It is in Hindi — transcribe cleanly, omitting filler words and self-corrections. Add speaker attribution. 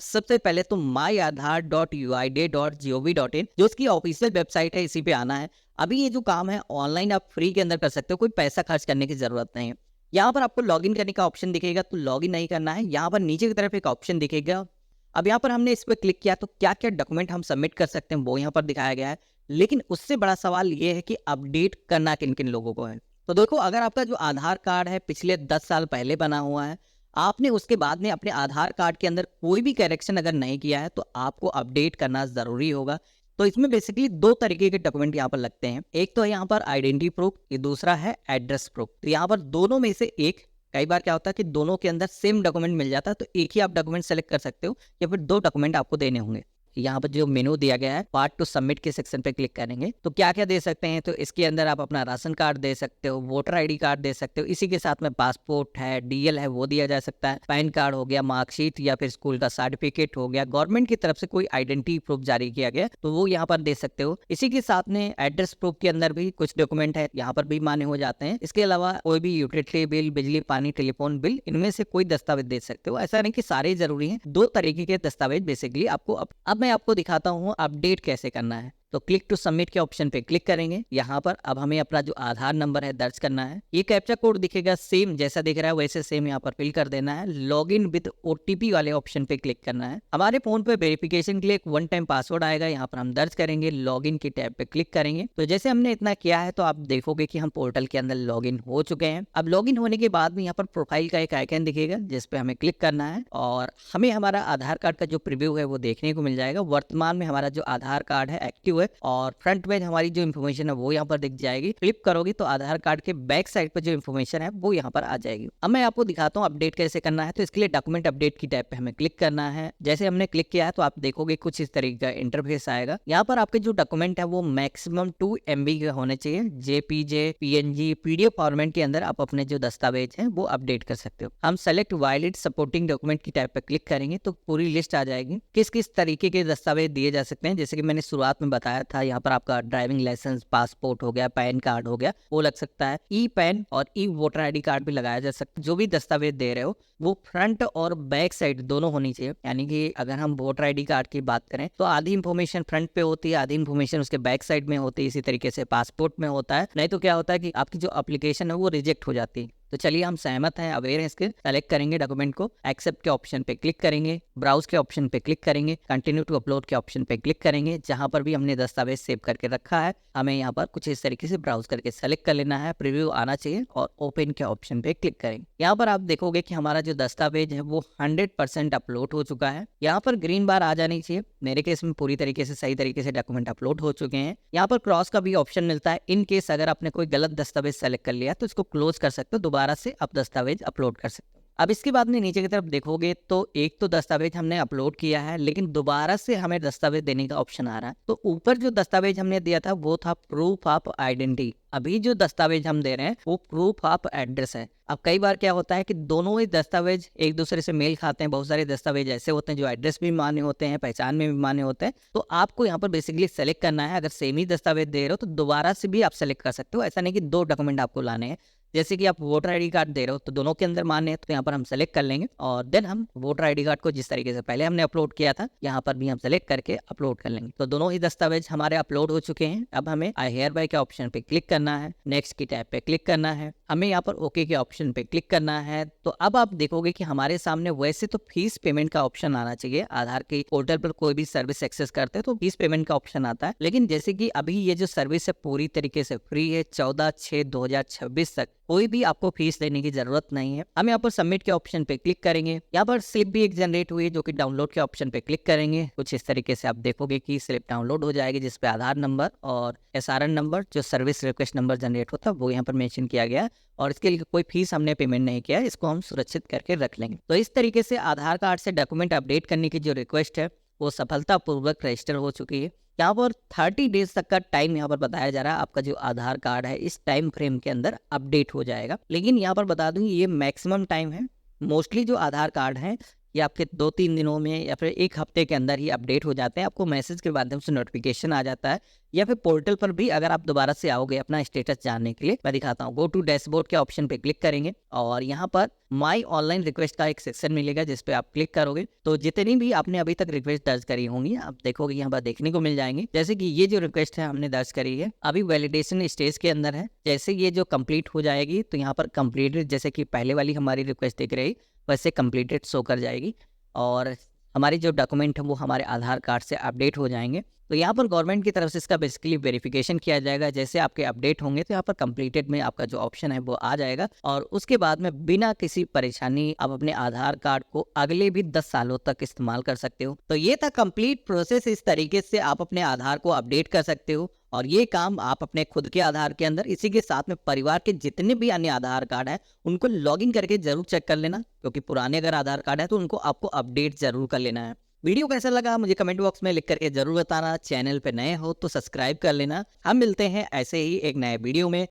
Speaker 1: सबसे पहले तो myaadhar.uid.gov.in जो उसकी ऑफिशियल वेबसाइट है, इसी पे आना है। अभी ये जो काम है ऑनलाइन आप फ्री के अंदर कर सकते हो, कोई पैसा खर्च करने की ज़रूरत नहीं है। यहाँ पर आपको लॉगिन करने का ऑप्शन दिखेगा, तो लॉगिन नहीं करना है। यहाँ पर नीचे की तरफ एक ऑप्शन दिखेगा। अब यहाँ पर हमने इस पर क्लिक किया तो क्या-क्या डॉक्यूमेंट हम सबमिट कर सकते हैं वो यहाँ पर दिखाया गया है। लेकिन उससे बड़ा सवाल ये है कि अपडेट करना किन-किन लोगों को है। तो देखो, अगर आपका जो आधार कार्ड है पिछले 10 साल पहले बना हुआ है, आपने उसके बाद में अपने आधार कार्ड के अंदर कोई भी करेक्शन अगर नहीं किया है तो आपको अपडेट करना ज़रूरी होगा। तो इसमें बेसिकली 2 तरीके के डॉक्यूमेंट यहाँ पर लगते हैं। एक तो है यहाँ पर आइडेंटिटी प्रूफ, ये दूसरा है एड्रेस प्रूफ। तो यहाँ पर दोनों में से एक, कई बार क्या होता है कि दोनों के अंदर सेम डॉक्यूमेंट मिल जाता है, तो एक ही आप डॉक्यूमेंट सेलेक्ट कर सकते हो या फिर 2 डॉक्यूमेंट आपको देने होंगे। यहाँ पर जो मेनू दिया गया है पार्ट टू सबमिट के सेक्शन पे क्लिक करेंगे तो क्या क्या दे सकते हैं, तो इसके अंदर आप अपना राशन कार्ड दे सकते हो, वोटर आईडी कार्ड दे सकते हो, इसी के साथ में पासपोर्ट है, डीएल है वो दिया जा सकता है, पैन कार्ड हो गया, मार्कशीट या फिर स्कूल का सर्टिफिकेट हो गया, गवर्नमेंट की तरफ से कोई आइडेंटिटी प्रूफ जारी किया गया तो वो यहाँ पर दे सकते हो। इसी के साथ में एड्रेस प्रूफ के अंदर भी कुछ डॉक्यूमेंट है, यहाँ पर भी मान्य हो जाते हैं। इसके अलावा कोई भी यूटिलिटी बिल, बिजली पानी टेलीफोन बिल, इनमें से कोई दस्तावेज दे सकते हो। ऐसा नहीं कि सारे जरूरी हैं, 2 तरीके के दस्तावेज बेसिकली आपको अब मैं आपको दिखाता हूँ अपडेट कैसे करना है। तो क्लिक टू सबमिट के ऑप्शन पे क्लिक करेंगे। यहाँ पर अब हमें अपना जो आधार नंबर है दर्ज करना है। ये कैप्चा कोड दिखेगा, सेम जैसा दिख रहा है वैसे सेम यहाँ पर फिल कर देना है। लॉगिन विद ओटीपी वाले ऑप्शन पे क्लिक करना है। हमारे फोन पे वेरिफिकेशन के लिए एक 1 टाइम पासवर्ड आएगा, यहाँ पर हम दर्ज करेंगे। लॉगिन की टैब पे क्लिक करेंगे। तो जैसे हमने इतना किया है तो आप देखोगे कि हम पोर्टल के अंदर लॉगिन हो चुके हैं। अब लॉगिन होने के बाद में यहाँ पर प्रोफाइल का एक आइकन दिखेगा जिसपे हमें क्लिक करना है और हमें हमारा आधार कार्ड का जो प्रीव्यू है वो देखने को मिल जाएगा। वर्तमान में हमारा जो आधार कार्ड है एक्टिव है और फ्रंट पेज हमारी जो इन्फॉर्मेशन है वो यहाँ पर दिख जाएगी। क्लिक करोगे तो आधार कार्ड के बैक साइड पर जो इन्फॉर्मेशन है वो यहाँ पर आ जाएगी। अब मैं आपको दिखाता हूँ अपडेट कैसे करना है। तो इसके लिए डॉक्यूमेंट अपडेट की टैब पे हमें क्लिक करना है। जैसे हमने क्लिक किया है तो आप देखोगे कुछ इस तरीके का इंटरफेस आएगा। यहाँ पर आपके जो डॉक्यूमेंट है वो मैक्सिमम 2 MB के होने चाहिए। जेपीजे, पीएनजी, पीडीएफ फॉर्मेट के अंदर आप अपने जो दस्तावेज हैं वो अपडेट कर सकते हो। हम सेलेक्ट वैलिड सपोर्टिंग डॉक्यूमेंट की टैब पे क्लिक करेंगे तो पूरी लिस्ट आ जाएगी किस किस तरीके के दस्तावेज दिए जा सकते हैं। जैसे कि मैंने शुरुआत में बताया था, यहाँ पर आपका ड्राइविंग लाइसेंस, पासपोर्ट हो गया, पैन कार्ड हो गया, वो लग सकता है। ई पैन और ई वोटर आईडी कार्ड भी लगाया जा सकता है। जो भी दस्तावेज दे रहे हो वो फ्रंट और बैक साइड दोनों होनी चाहिए। यानी कि अगर हम वोटर आईडी कार्ड की बात करें तो आधी इंफॉर्मेशन फ्रंट पे होती है, आधी इंफॉर्मेशन उसके बैक साइड में होती है। इसी तरीके से पासपोर्ट में होता है, नहीं तो क्या होता है कि आपकी जो एप्लीकेशन है वो रिजेक्ट हो जाती है। तो चलिए हम सहमत हैं, अवेयर हैं इसके। सेलेक्ट करेंगे डॉक्यूमेंट को, एक्सेप्ट के ऑप्शन पे क्लिक करेंगे, ब्राउज के ऑप्शन पे क्लिक करेंगे, कंटिन्यू टू अपलोड के ऑप्शन पे क्लिक करेंगे। जहां पर भी हमने दस्तावेज सेव करके रखा है हमें यहाँ पर कुछ इस तरीके से ब्राउज करके सेलेक्ट कर लेना है। प्रीव्यू आना चाहिए और ओपन के ऑप्शन पे क्लिक करेंगे। यहाँ पर आप देखोगे कि हमारा जो दस्तावेज है वो 100% अपलोड हो चुका है। यहाँ पर ग्रीन बार आ जानी चाहिए। मेरे केस में पूरी तरीके से सही तरीके से डॉक्यूमेंट अपलोड हो चुके हैं। यहाँ पर क्रॉस का भी ऑप्शन मिलता है। इन केस अगर आपने कोई गलत दस्तावेज सेलेक्ट कर लिया तो इसको क्लोज कर सकते हो, दोबारा से आप दस्तावेज अपलोड कर सकते हो। अब इसके बाद में नीचे की तरफ देखोगे तो एक तो दस्तावेज हमने अपलोड किया है लेकिन दोबारा से हमें दस्तावेज देने का ऑप्शन आ रहा है। तो ऊपर जो दस्तावेज हमने दिया था वो था प्रूफ ऑफ आइडेंटिटी। अभी जो दस्तावेज हम दे रहे हैं वो प्रूफ ऑफ एड्रेस है। अब कई बार क्या होता है कि दोनों ही दस्तावेज एक दूसरे से मेल खाते हैं। बहुत सारे दस्तावेज ऐसे होते हैं जो एड्रेस भी मान्य होते हैं, पहचान में भी मान्य होते हैं। तो आपको यहाँ पर बेसिकली सेलेक्ट करना है। अगर सेम ही दस्तावेज दे रहे हो तो दोबारा से भी आप सेलेक्ट कर सकते हो। ऐसा नहीं कि 2 डॉक्यूमेंट आपको लाने हैं। जैसे कि आप वोटर आईडी कार्ड दे रहे हो तो दोनों के अंदर मान्य है, तो यहाँ पर हम सेलेक्ट कर लेंगे और देन हम वोटर आईडी कार्ड को जिस तरीके से पहले हमने अपलोड किया था यहाँ पर भी हम सेलेक्ट करके अपलोड कर लेंगे। तो दोनों ही दस्तावेज हमारे अपलोड हो चुके हैं। अब हमें आई हेयर बाय के ऑप्शन पे क्लिक करना है, नेक्स्ट की टैब पे क्लिक करना है, हमें यहाँ पर ओके के ऑप्शन पे क्लिक करना है। तो अब आप देखोगे कि हमारे सामने वैसे तो फीस पेमेंट का ऑप्शन आना चाहिए। आधार के पोर्टल पर कोई भी सर्विस एक्सेस करते हैं तो फीस पेमेंट का ऑप्शन आता है, लेकिन जैसे कि अभी ये जो सर्विस है पूरी तरीके से फ्री है। 14/6/2026 तक कोई भी आपको फीस देने की जरूरत नहीं है। हम यहाँ पर सबमिट के ऑप्शन पे क्लिक करेंगे। यहाँ पर स्लिप भी एक जनरेट हुई है जो कि डाउनलोड के ऑप्शन पे क्लिक करेंगे। कुछ इस तरीके से आप देखोगे कि स्लिप डाउनलोड हो जाएगी जिसपे आधार नंबर और SRN नंबर जो सर्विस रिक्वेस्ट नंबर जनरेट होता है वो यहाँ पर मेंशन किया गया है और इसके लिए कोई फीस हमने पेमेंट नहीं किया है। इसको हम सुरक्षित करके रख लेंगे। तो इस तरीके से आधार कार्ड से डॉक्यूमेंट अपडेट करने की जो रिक्वेस्ट है वो सफलतापूर्वक रजिस्टर हो चुकी है। यहाँ पर 30 डेज तक का टाइम यहाँ पर बताया जा रहा है। आपका जो आधार कार्ड है इस टाइम फ्रेम के अंदर अपडेट हो जाएगा। लेकिन यहाँ पर बता दूं ये मैक्सिमम टाइम है। मोस्टली जो आधार कार्ड है ये आपके 2-3 दिनों में या फिर 1 हफ्ते के अंदर ही अपडेट हो जाते हैं। आपको मैसेज के माध्यम से नोटिफिकेशन आ जाता है या फिर पोर्टल पर भी अगर आप दोबारा से आओगे अपना स्टेटस जानने के लिए, मैं दिखाता हूँ। गो टू डैशबोर्ड के ऑप्शन पे क्लिक करेंगे और यहाँ पर माई ऑनलाइन रिक्वेस्ट का एक सेक्शन मिलेगा जिस पे आप क्लिक करोगे तो जितनी भी आपने अभी तक रिक्वेस्ट दर्ज करी होंगी आप देखोगे यहाँ पर देखने को मिल जाएंगे। जैसे कि ये जो रिक्वेस्ट है हमने दर्ज करी है अभी वैलिडेशन स्टेज के अंदर है। जैसे ये जो कंप्लीट हो जाएगी तो यहाँ पर कंप्लीटेड, जैसे कि पहले वाली हमारी रिक्वेस्ट दिख रही वैसे कंप्लीटेड शो कर जाएगी और हमारे जो डॉक्यूमेंट है वो हमारे आधार कार्ड से अपडेट हो जाएंगे। तो यहाँ पर गवर्नमेंट की तरफ से इसका बेसिकली वेरिफिकेशन किया जाएगा। जैसे आपके अपडेट होंगे तो यहाँ पर कंप्लीटेड में आपका जो ऑप्शन है वो आ जाएगा और उसके बाद में बिना किसी परेशानी आप अपने आधार कार्ड को अगले भी 10 सालों तक इस्तेमाल कर सकते हो। तो ये था कंप्लीट प्रोसेस। इस तरीके से आप अपने आधार को अपडेट कर सकते हो और ये काम आप अपने खुद के आधार के अंदर, इसी के साथ में परिवार के जितने भी अन्य आधार कार्ड हैं उनको लॉगिन करके जरूर चेक कर लेना, क्योंकि पुराने अगर आधार कार्ड है तो उनको आपको अपडेट जरूर कर लेना है। वीडियो कैसा लगा मुझे कमेंट बॉक्स में लिख करके जरूर बताना। चैनल पे नए हो तो सब्सक्राइब कर लेना। हम मिलते हैं ऐसे ही एक नए वीडियो में।